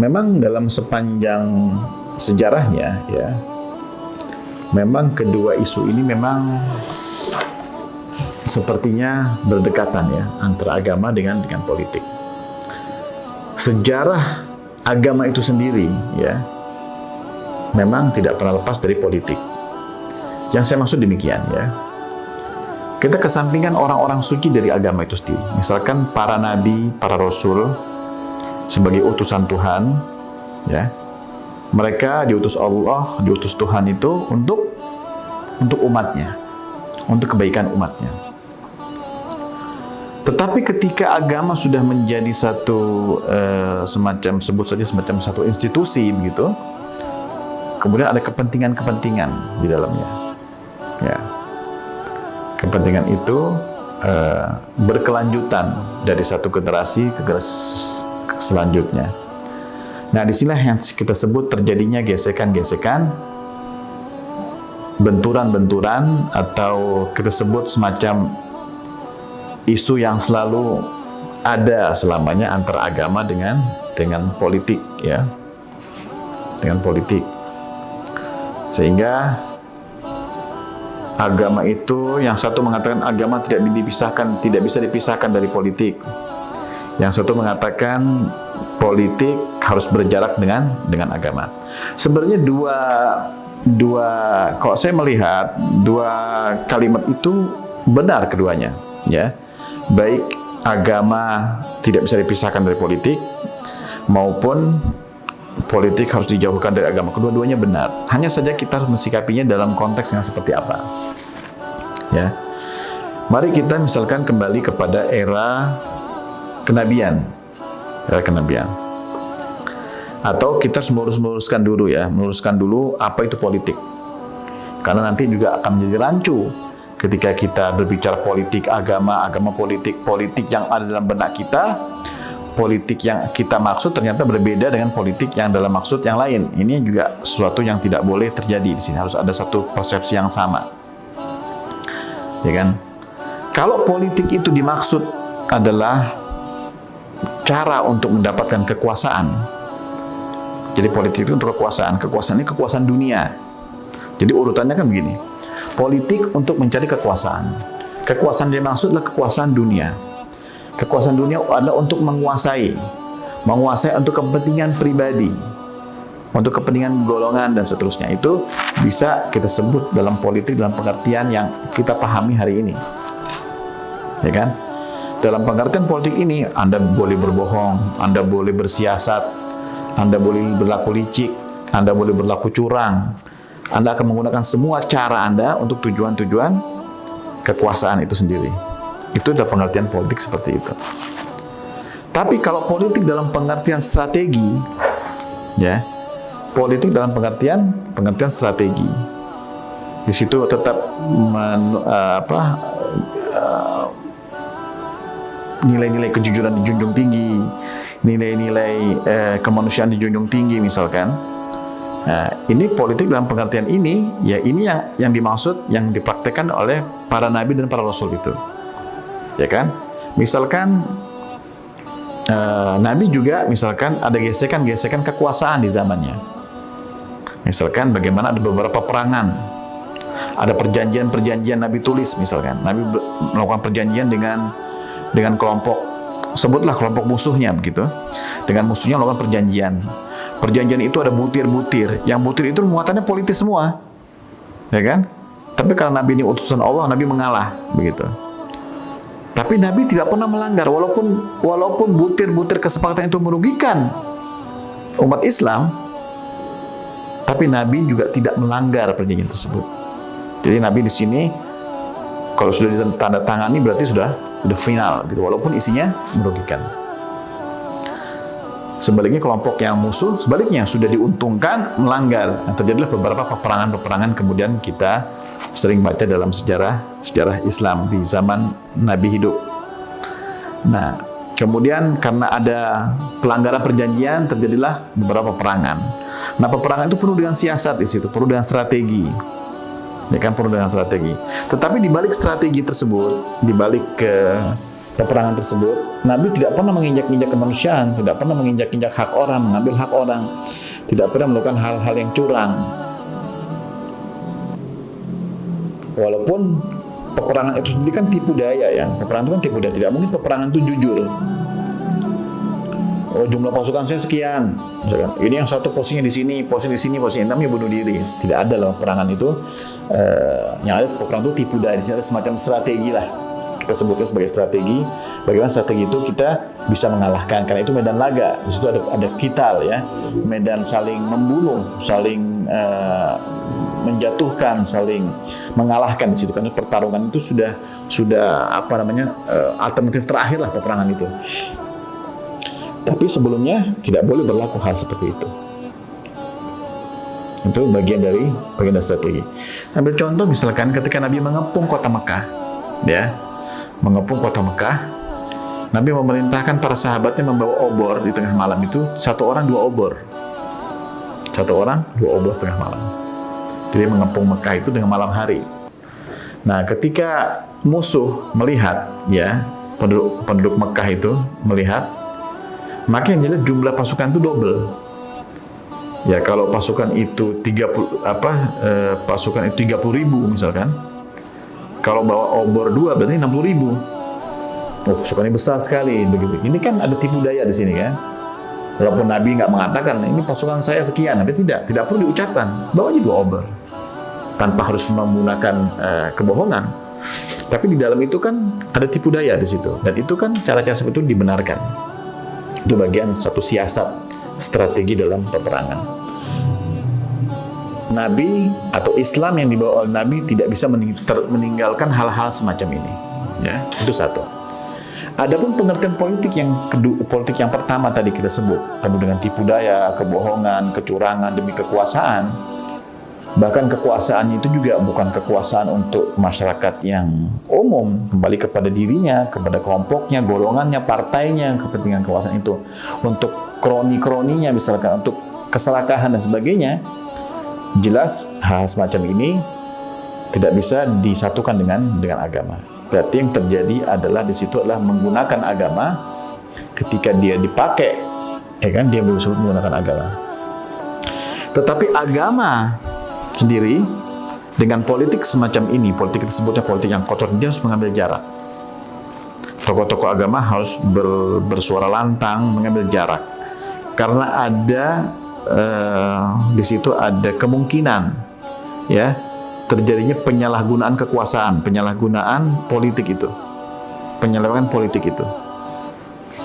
Memang dalam sepanjang sejarahnya ya, memang kedua isu ini memang sepertinya berdekatan ya, antara agama dengan politik. Sejarah agama itu sendiri ya, memang tidak pernah lepas dari politik. Yang saya maksud demikian ya. Kita kesampingkan orang-orang suci dari agama itu sendiri. Misalkan para nabi, para rasul sebagai utusan Tuhan, ya. Mereka diutus Allah, diutus Tuhan itu untuk umatnya, untuk kebaikan umatnya. Tetapi ketika agama sudah menjadi satu semacam, sebut saja semacam satu institusi begitu, kemudian ada kepentingan-kepentingan di dalamnya. Ya. Kepentingan itu berkelanjutan dari satu generasi ke generasi selanjutnya. Nah, disinilah yang kita sebut terjadinya gesekan-gesekan, benturan-benturan, atau kita sebut semacam isu yang selalu ada selamanya antara agama dengan politik, ya, dengan politik. Sehingga agama itu, yang satu mengatakan agama tidak bisa dipisahkan dari politik. Yang satu mengatakan politik harus berjarak dengan agama. Sebenarnya kalau saya melihat dua kalimat itu benar keduanya, ya. Baik agama tidak bisa dipisahkan dari politik, maupun politik harus dijauhkan dari agama. Kedua-duanya benar. Hanya saja kita harus mensikapinya dalam konteks yang seperti apa. Ya. Mari kita misalkan kembali kepada era kenabian. Atau kita harus meluruskan dulu apa itu politik. Karena nanti juga akan menjadi rancu ketika kita berbicara politik agama, politik yang ada dalam benak kita, politik yang kita maksud ternyata berbeda dengan politik yang dalam maksud yang lain. Ini juga sesuatu yang tidak boleh terjadi di sini. Harus ada satu persepsi yang sama. Ya kan? Kalau politik itu dimaksud adalah cara untuk mendapatkan kekuasaan. Jadi politik itu untuk kekuasaan. Kekuasaan ini kekuasaan dunia. Jadi urutannya kan begini. Politik untuk mencari kekuasaan. Kekuasaan yang dimaksud adalah kekuasaan dunia. Kekuasaan dunia adalah untuk menguasai untuk kepentingan pribadi, untuk kepentingan golongan dan seterusnya. Itu bisa kita sebut dalam politik dalam pengertian yang kita pahami hari ini. Ya kan? Dalam pengertian politik ini, Anda boleh berbohong, Anda boleh bersiasat, Anda boleh berlaku licik, Anda boleh berlaku curang. Anda akan menggunakan semua cara Anda untuk tujuan-tujuan kekuasaan itu sendiri. Itu adalah pengertian politik seperti itu. Tapi kalau politik dalam pengertian strategi, ya, politik dalam pengertian strategi, di situ tetap nilai-nilai kejujuran dijunjung tinggi, nilai-nilai kemanusiaan dijunjung tinggi misalkan. Nah, ini politik dalam pengertian ini, ya ini yang dimaksud, yang dipraktekkan oleh para nabi dan para rasul itu. Ya kan? Misalkan nabi juga misalkan ada gesekan-gesekan kekuasaan di zamannya. Misalkan bagaimana ada beberapa perangan, ada perjanjian-perjanjian nabi tulis misalkan. Nabi melakukan perjanjian dengan kelompok, sebutlah kelompok musuhnya begitu. Dengan musuhnya melakukan perjanjian. Perjanjian itu ada butir-butir. Yang butir itu muatannya politis semua. Ya kan? Tapi karena Nabi ini utusan Allah, Nabi mengalah begitu. Tapi Nabi tidak pernah melanggar walaupun butir-butir kesepakatan itu merugikan umat Islam, tapi Nabi juga tidak melanggar perjanjian tersebut. Jadi Nabi di sini kalau sudah ditandatangani berarti sudah final gitu, walaupun isinya merugikan. Sebaliknya kelompok yang musuh, sebaliknya sudah diuntungkan, melanggar. Nah, terjadilah beberapa peperangan-peperangan kemudian kita sering baca dalam sejarah Islam di zaman Nabi hidup. Nah, kemudian karena ada pelanggaran perjanjian, terjadilah beberapa peperangan. Nah, peperangan itu penuh dengan siasat di situ, penuh dengan strategi. Ya kan, penuh dengan strategi. Tetapi di balik strategi tersebut, di balik peperangan tersebut, Nabi tidak pernah menginjak-injak kemanusiaan, tidak pernah menginjak-injak hak orang, mengambil hak orang, tidak pernah melakukan hal-hal yang curang. Walaupun peperangan itu sendiri kan tipu daya ya, peperangan itu kan tipu daya, tidak mungkin peperangan itu jujur. Oh, jumlah pasukan saya sekian, misalkan ini yang satu posisinya di sini, posisi di sini, posisi ini, namanya bunuh diri. Tidak ada loh peperangan itu. Yang ada peperangan itu tipu daya, di sini ada semacam strategi lah. Kita sebutnya sebagai strategi. Bagaimana strategi itu kita bisa mengalahkan, karena itu medan laga. Di situ ada kital ya, medan saling membunuh, saling menjatuhkan, saling mengalahkan di situ. Karena pertarungan itu sudah apa namanya alternatif terakhir lah peperangan itu. Tapi sebelumnya tidak boleh berlaku hal seperti itu. Itu bagian dari strategi. Ambil contoh misalkan ketika Nabi mengepung kota Mekah, ya, mengepung kota Mekah, Nabi memerintahkan para sahabatnya membawa obor di tengah malam itu, satu orang 2 obor, tengah malam. Jadi mengepung Mekah itu dengan malam hari. Nah, ketika musuh melihat, ya, penduduk Mekah itu melihat, maka yang jelas jumlah pasukan itu double. Ya, kalau pasukan itu 30 ribu misalkan, kalau bawa obor 2 berarti 60 ribu. Oh, pasukannya besar sekali begitu. Ini kan ada tipu daya di sini kan. Walaupun Nabi nggak mengatakan ini pasukan saya sekian, tapi tidak perlu diucapkan. Bawa aja 2 obor tanpa harus menggunakan kebohongan. Tapi di dalam itu kan ada tipu daya di situ, dan itu kan cara-cara seperti itu dibenarkan. Itu bagian satu siasat strategi dalam peperangan. Nabi atau Islam yang dibawa oleh Nabi tidak bisa meninggalkan hal-hal semacam ini. Ya, itu satu. Adapun pengertian politik yang kedua, politik yang pertama tadi kita sebut, penuh dengan tipu daya, kebohongan, kecurangan demi kekuasaan. Bahkan kekuasaannya itu juga bukan kekuasaan untuk masyarakat yang umum, kembali kepada dirinya, kepada kelompoknya, golongannya, partainya, kepentingan kekuasaan itu. Untuk kroni-kroninya misalkan, untuk keserakahan dan sebagainya, jelas hal semacam ini tidak bisa disatukan dengan agama. Berarti yang terjadi adalah di situ adalah menggunakan agama ketika dia dipakai, ya kan, dia berusaha menggunakan agama. Tetapi agama sendiri dengan politik semacam ini, politik disebutnya politik yang kotor, dia harus mengambil jarak. Tokoh-tokoh agama harus bersuara lantang, mengambil jarak, karena ada di situ ada kemungkinan, ya, terjadinya penyalahgunaan kekuasaan, penyalahgunaan politik itu, penyalahgunaan politik itu.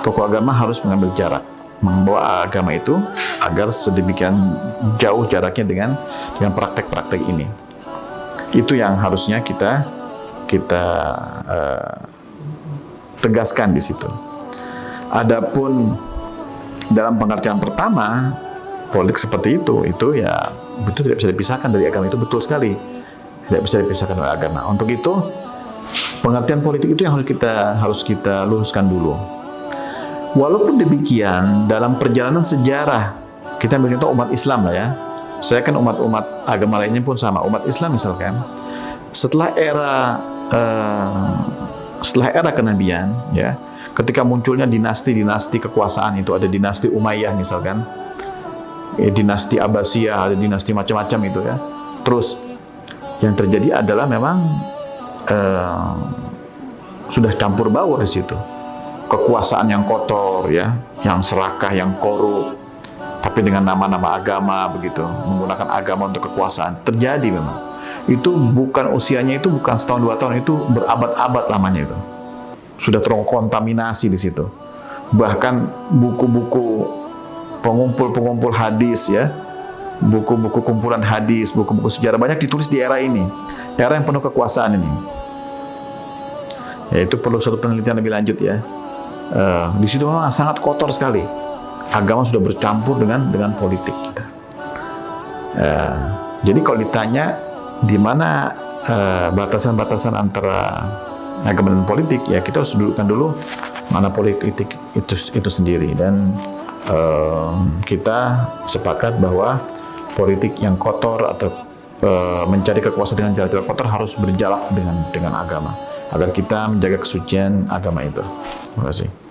Tokoh agama harus mengambil jarak, membawa agama itu agar sedemikian jauh jaraknya dengan praktek-praktek ini. Itu yang harusnya kita tegaskan di situ. Adapun dalam pengertian pertama, politik seperti itu ya itu tidak bisa dipisahkan dari agama, itu betul sekali. Tidak bisa dipisahkan dari agama. Untuk itu pengertian politik itu yang harus kita luruskan dulu. Walaupun demikian, dalam perjalanan sejarah, kita ambil contoh umat Islam lah ya. Saya kan umat agama lainnya pun sama. Umat Islam misalkan, setelah era kenabian, ya, ketika munculnya dinasti-dinasti kekuasaan itu, ada dinasti Umayyah misalkan, dinasti Abbasiyah, ada dinasti macam-macam itu ya. Terus yang terjadi adalah memang sudah campur baur di situ. Kekuasaan yang kotor ya, yang serakah, yang korup, tapi dengan nama-nama agama begitu, menggunakan agama untuk kekuasaan, terjadi memang. Itu bukan usianya, itu bukan setahun 2 tahun, itu berabad-abad lamanya itu. Sudah terkontaminasi di situ. Bahkan buku-buku pengumpul hadis ya, buku-buku kumpulan hadis, buku-buku sejarah banyak ditulis di era ini, era yang penuh kekuasaan ini. Ya, itu perlu suatu penelitian lebih lanjut ya. Di situ memang sangat kotor sekali. Agama sudah bercampur dengan politik. Jadi kalau ditanya di mana batasan-batasan antara agama dan politik, ya kita harus dudukkan dulu mana politik itu sendiri, dan kita sepakat bahwa politik yang kotor atau mencari kekuasaan dengan cara-cara kotor harus berjalan dengan agama. agar kita menjaga kesucian agama itu. Terima kasih.